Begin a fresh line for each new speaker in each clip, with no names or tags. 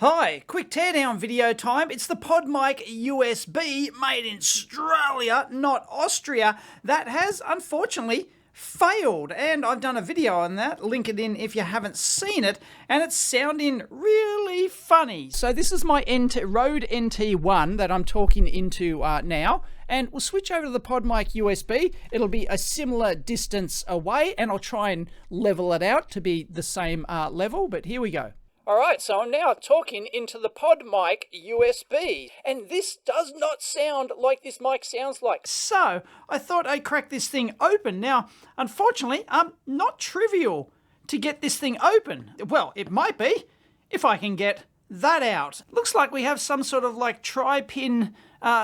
Hi, quick teardown video time. It's the PodMic USB made in Australia, not Austria, that has unfortunately failed. And I've done a video on that, link it in if you haven't seen it, and it's sounding really funny. So this is my Rode NT1 that I'm talking into now, and we'll switch over to the PodMic USB. It'll be a similar distance away, and I'll try and level it out to be the same level, but here we go. Alright, so I'm now talking into the PodMic USB, and this does not sound like this mic sounds like. So, I thought I'd crack this thing open. Now, unfortunately, not trivial to get this thing open. Well, it might be, if I can get that out. Looks like we have some sort of like tri-pin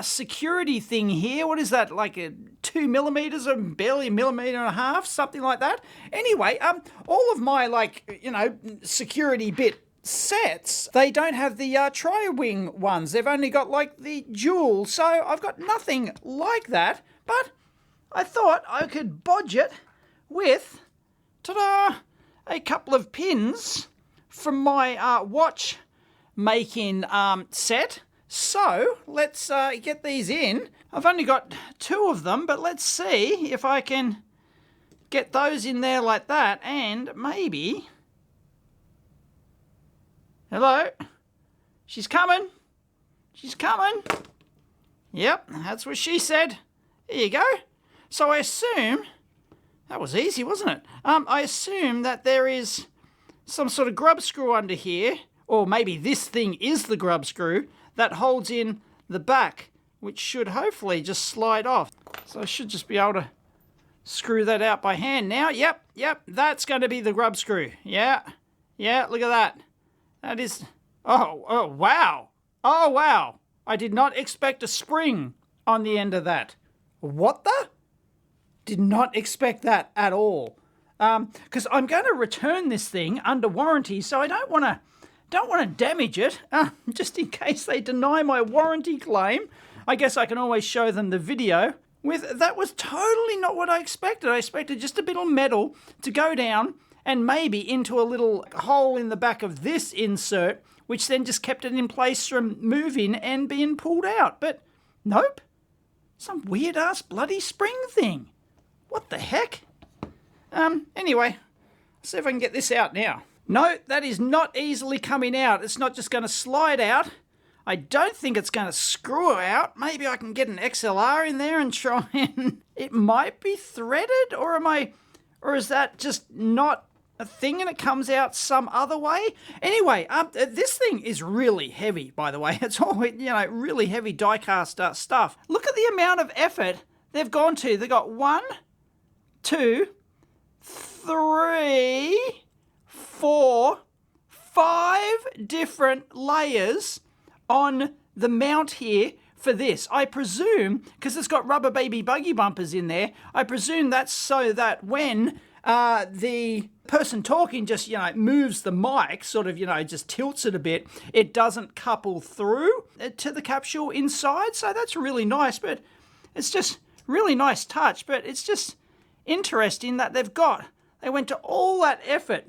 security thing here. What is that, like a 2 millimeters or barely a millimeter and a half, something like that? Anyway, all of my security bit sets, they don't have the tri-wing ones. They've only got like the dual, so I've got nothing like that, but I thought I could bodge it with, ta-da, a couple of pins from my watch making set. So let's get these in. I've only got 2 of them, but let's see if I can get those in there like that, and maybe... Hello? She's coming. She's coming. Yep, that's what she said. There you go. So I assume... That was easy, wasn't it? I assume that there is some sort of grub screw under here, or maybe this thing is the grub screw that holds in the back, which should hopefully just slide off. So I should just be able to screw that out by hand now. Yep, that's going to be the grub screw. Yeah, look at that. That is... Oh, wow. Oh, wow. I did not expect a spring on the end of that. What the? Did not expect that at all. Because I'm going to return this thing under warranty, so I don't want to damage it, just in case they deny my warranty claim. I guess I can always show them the video. That was totally not what I expected. I expected just a bit of metal to go down and maybe into a little hole in the back of this insert, which then just kept it in place from moving and being pulled out. But nope. Some weird-ass bloody spring thing. What the heck? Anyway, let's see if I can get this out now. No, that is not easily coming out. It's not just going to slide out. I don't think it's going to screw out. Maybe I can get an XLR in there and try and... It might be threaded, or is that just not a thing and it comes out some other way? Anyway, this thing is really heavy, by the way. It's all, really heavy die-cast stuff. Look at the amount of effort they've gone to. They've got 1, 2, 3, 4, 5 different layers on the mount here for this. I presume, because it's got rubber baby buggy bumpers in there, I presume that's so that when the person talking just, moves the mic, sort of, just tilts it a bit, it doesn't couple through to the capsule inside. So that's really nice, but it's just really nice touch. But it's just interesting that they went to all that effort,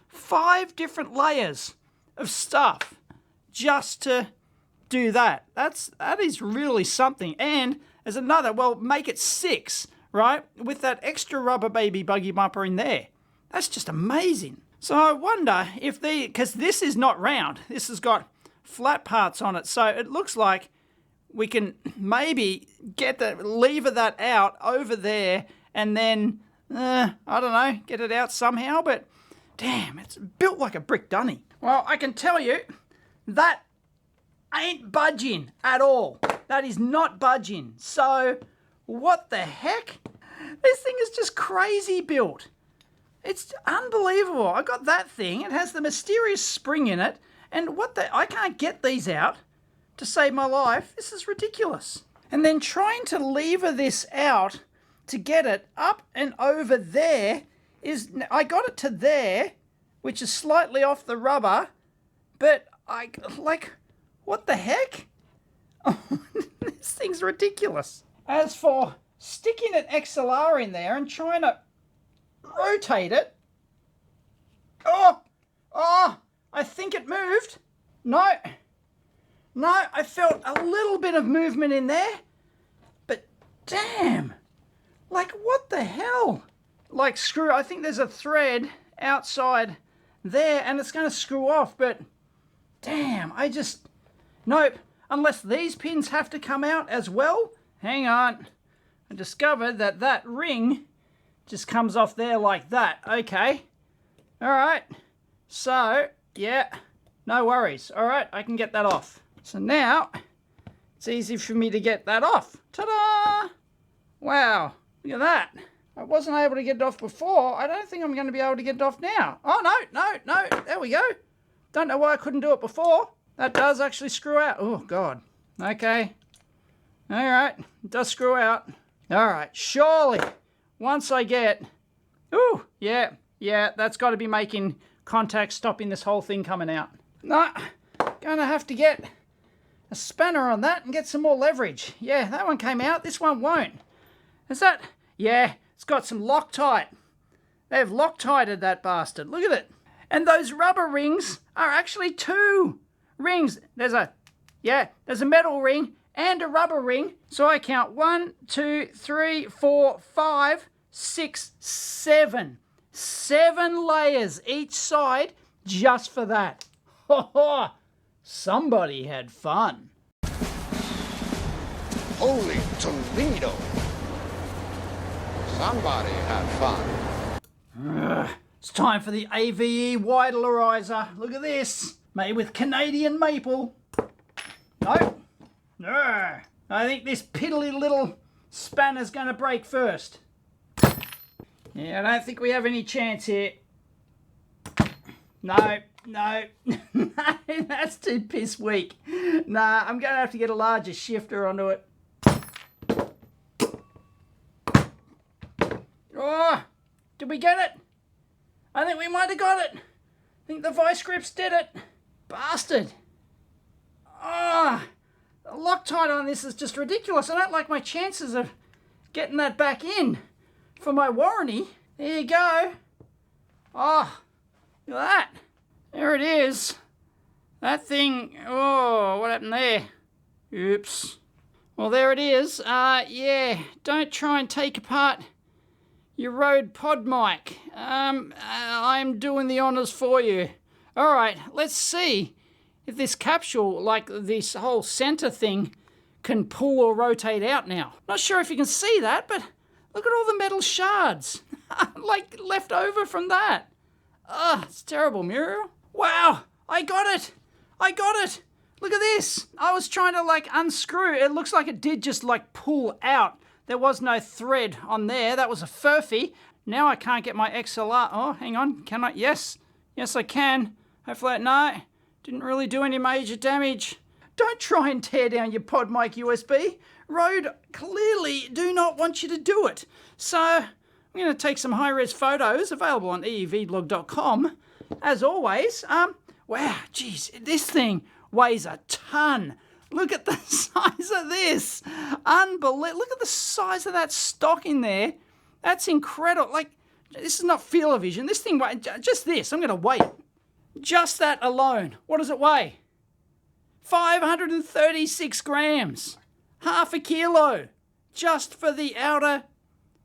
5 different layers of stuff just to do that. That is really something. And there's another, well, make it 6, right? With that extra rubber baby buggy bumper in there. That's just amazing. So I wonder if because this is not round. This has got flat parts on it. So it looks like we can maybe lever that out over there and then, I don't know, get it out somehow. But damn, it's built like a brick dunny. Well, I can tell you that ain't budging at all. That is not budging. So what the heck? This thing is just crazy built. It's unbelievable. I got that thing. It has the mysterious spring in it. And I can't get these out to save my life. This is ridiculous. And then trying to lever this out to get it up and over there I got it to there, which is slightly off the rubber, but what the heck? Oh, this thing's ridiculous. As for sticking an XLR in there and trying to rotate it. Oh, I think it moved. No. No, I felt a little bit of movement in there. But damn. Like, what the hell? Like, I think there's a thread outside there and it's going to screw off, but damn, nope. Unless these pins have to come out as well. Hang on. I discovered that that ring just comes off there like that. Okay. All right. So, yeah, no worries. All right, I can get that off. So now, it's easy for me to get that off. Ta-da! Wow, look at that. I wasn't able to get it off before. I don't think I'm going to be able to get it off now. Oh, no. There we go. Don't know why I couldn't do it before. That does actually screw out. Oh, God. Okay. All right. It does screw out. All right. Surely, once I get... Ooh, yeah, that's got to be making contact, stopping this whole thing coming out. No, going to have to get a spanner on that and get some more leverage. Yeah, that one came out. This one won't. Is that... Yeah, it's got some Loctite. They've Loctited that bastard. Look at it. And those rubber rings are actually 2 rings. There's a metal ring and a rubber ring. So I count 1, 2, 3, 4, 5, 6, 7. 7 layers each side just for that. Ho ho! Somebody had fun.
Holy Toledo! Somebody had fun.
It's time for the AVE Widlerizer. Look at this. Made with Canadian maple. Nope. No. I think this piddly little spanner's going to break first. Yeah, I don't think we have any chance here. No. That's too piss weak. Nah, I'm going to have to get a larger shifter onto it. Oh, did we get it? I think we might have got it. I think the vice grips did it. Bastard. Ah, the Loctite on this is just ridiculous. I don't like my chances of getting that back in for my warranty. There you go. Oh, look at that. There it is. That thing, oh, what happened there? Oops. Well, there it is. Yeah, don't try and take apart your Rode PodMic. I'm doing the honors for you. All right, let's see if this capsule, like this whole center thing, can pull or rotate out now. Not sure if you can see that, but look at all the metal shards, like left over from that. Ugh, it's terrible, Muriel. Wow, I got it. Look at this. I was trying to like unscrew. It looks like it did just like pull out. There was no thread on there. That was a furphy. Now I can't get my XLR. Oh, hang on. Can I? Yes, I can. Hopefully, no. Didn't really do any major damage. Don't try and tear down your PodMic USB. Rode clearly do not want you to do it. So I'm going to take some high-res photos available on EEVblog.com. As always, wow, geez, this thing weighs a ton. Look at the size of this. Unbelievable. Look at the size of that stock in there. That's incredible. Like, this is not feel-o-vision. This thing, just this, I'm going to weigh it. Just that alone. What does it weigh? 536 grams. Half a kilo. Just for the outer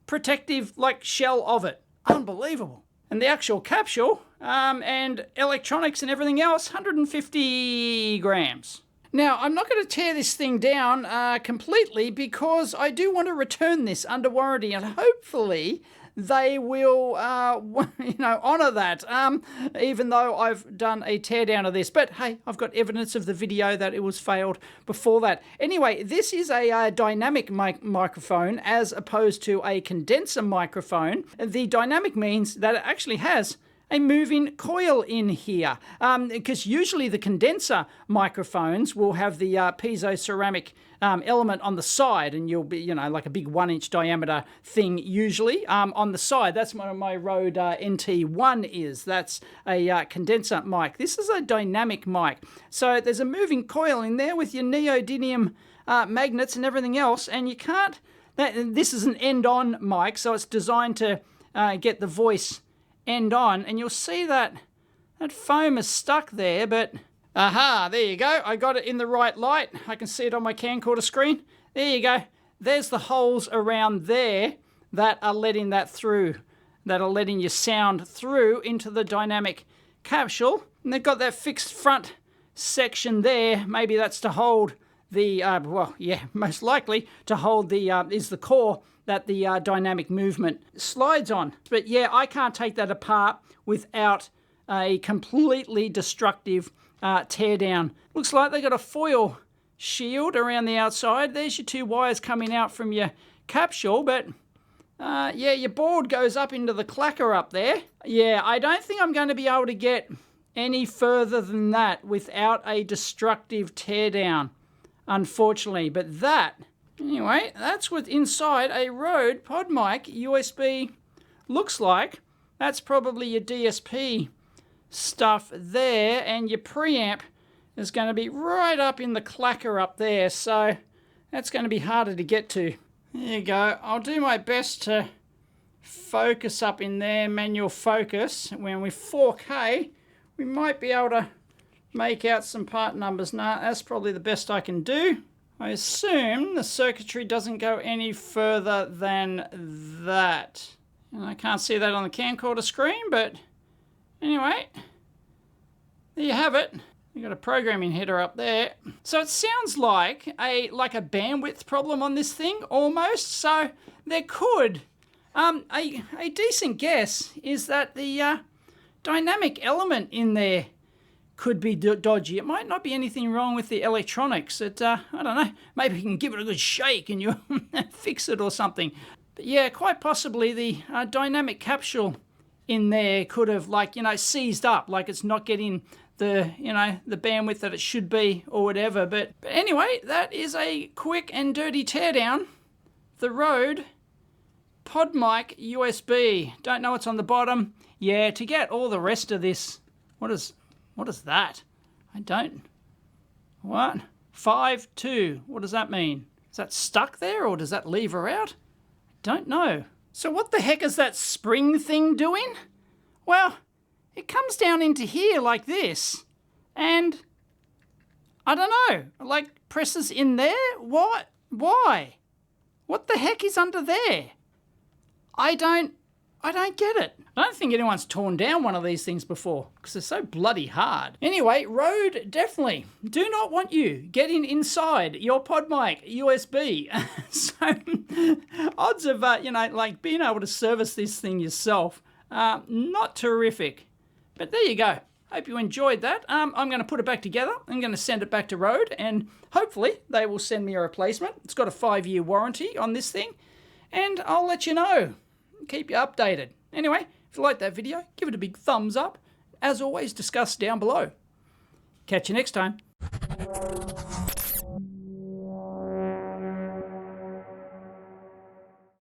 protective, like, shell of it. Unbelievable. And the actual capsule, and electronics and everything else, 150 grams. Now, I'm not going to tear this thing down completely because I do want to return this under warranty, and hopefully they will, honour that, even though I've done a teardown of this. But hey, I've got evidence of the video that it was failed before that. Anyway, this is a dynamic microphone as opposed to a condenser microphone. The dynamic means that it actually has a moving coil in here, because usually the condenser microphones will have the piezo ceramic element on the side, and you'll be, like a big 1-inch diameter thing usually on the side. That's what my Rode NT1 is. That's a condenser mic. This is a dynamic mic. So there's a moving coil in there with your neodymium magnets and everything else, and you can't, this is an end-on mic, so it's designed to get the voice end on, and you'll see that that foam is stuck there, but Aha, there you go. I got it in the right light. I can see it on my camcorder screen. There you go. There's the holes around there that are letting that through, that are letting your sound through into the dynamic capsule. And they've got that fixed front section there. Maybe that's to hold the, well, yeah, most likely to hold the, is the core that the dynamic movement slides on. But yeah, I can't take that apart without a completely destructive teardown. Looks like they got a foil shield around the outside. There's your 2 wires coming out from your capsule, but yeah, your board goes up into the clacker up there. Yeah, I don't think I'm going to be able to get any further than that without a destructive teardown, unfortunately. But that, anyway, that's what's inside a Rode PodMic USB looks like. That's probably your DSP stuff there, and your preamp is going to be right up in the clacker up there, so that's going to be harder to get to. There you go. I'll do my best to focus up in there, manual focus. When we're 4K, we might be able to make out some part numbers. Nah, that's probably the best I can do. I assume the circuitry doesn't go any further than that. And I can't see that on the camcorder screen, but anyway, there you have it. You got a programming header up there. So it sounds like a bandwidth problem on this thing, almost. So there could, a decent guess is that the dynamic element in there could be dodgy. It might not be anything wrong with the electronics. I don't know, maybe you can give it a good shake and you'll fix it or something. But yeah, quite possibly the dynamic capsule in there could have, like, you know, seized up, like it's not getting the, you know, the bandwidth that it should be or whatever. But anyway, that is a quick and dirty teardown. The Rode PodMic USB. Don't know what's on the bottom. Yeah, to get all the rest of this, what is that? I don't. What? 5.2. What does that mean? Is that stuck there or does that lever out? I don't know. So what the heck is that spring thing doing? Well, it comes down into here like this, and I don't know, like presses in there? What? Why? What the heck is under there? I don't get it. I don't think anyone's torn down one of these things before because they're so bloody hard. Anyway, Rode definitely do not want you getting inside your PodMic USB. So odds of, you know, like being able to service this thing yourself, not terrific. But there you go. Hope you enjoyed that. I'm going to put it back together. I'm going to send it back to Rode, and hopefully they will send me a replacement. It's got a 5-year warranty on this thing, and I'll let you know. Keep you updated. Anyway, if you liked that video, give it a big thumbs up. As always, discuss down below. Catch you next time.